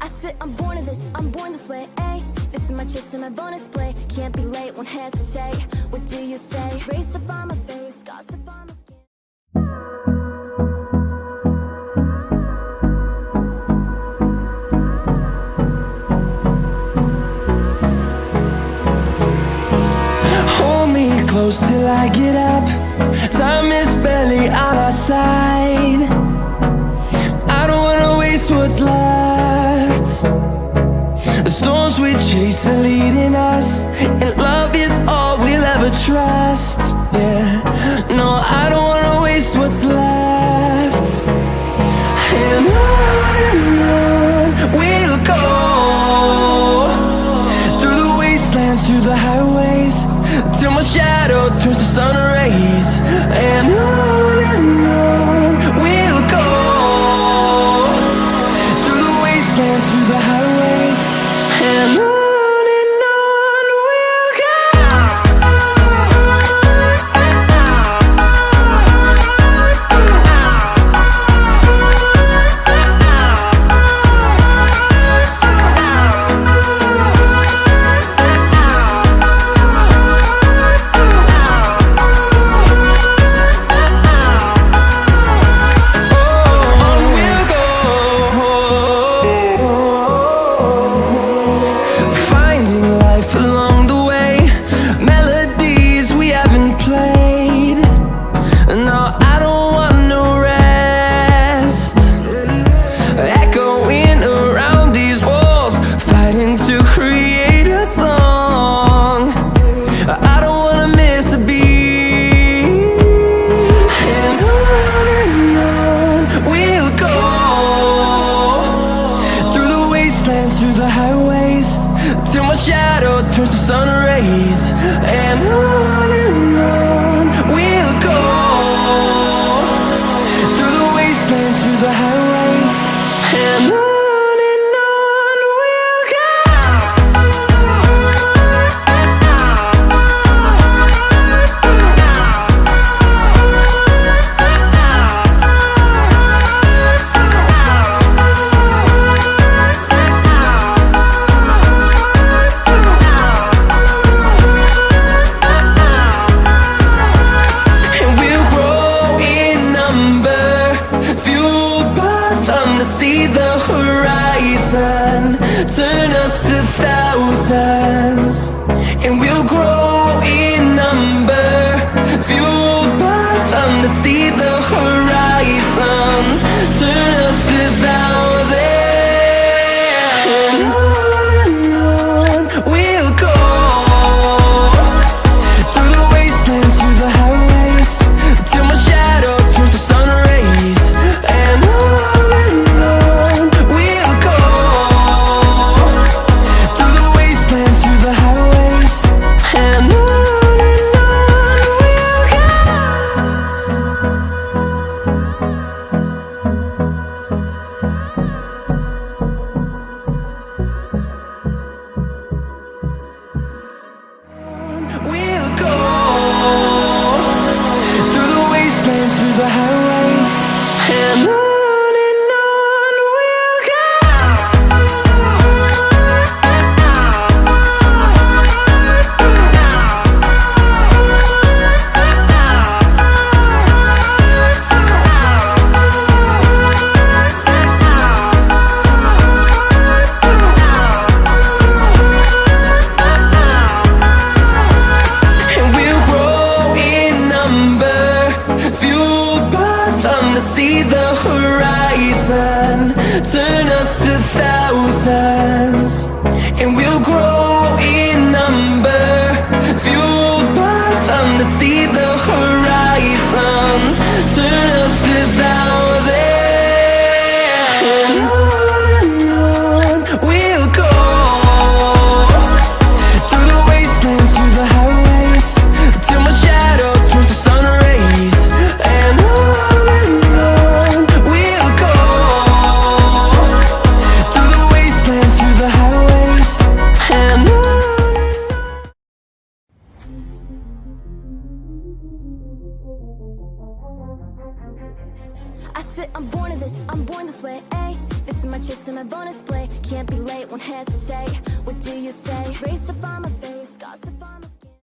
I said I'm born of this, I'm born this way, ayy. This is my chest and my bonus play. Can't be late, won't hesitate. What do you say? Race to find my face, scars to find my skin. Hold me close till I get up. Time is barely on our side. I don't wanna waste what's left. The storms we chase are leading us, and love is all we'll ever trust. Yeah, no, I don't wanna waste what's left. And on we'll go, through the wastelands, through the highways, till my shadow turns to sun rays. And on we'll go, through the wastelands, through the highways, and on we'll go. Through the highways, till my shadow turns to sun rays. And on we'll go, through the wastelands, through the highways, and on we'll go. See the horizon turn us to thousands, and we'll grow in number, fueled by them to see the horizon turn us to thousands. And on we'll go, through the wastelands, through the highways, till my shadow turns to sun rays. And we'll go, through the wastelands, through the highways, and on we'll go. Fueled by them to see the horizon turn us to thousands, and we'll grow in number, fueled by them to see the horizon turn us to thousands. And on we'll go, through the wastelands, through the highways, till my shadow turns to sun rays. And on we'll go, through the wastelands, through the highways, and I sit, I'm born of this, I'm born this way, ayy. This is my chest and my bonus play. Can't be late, won't hesitate. What do you say? Race to find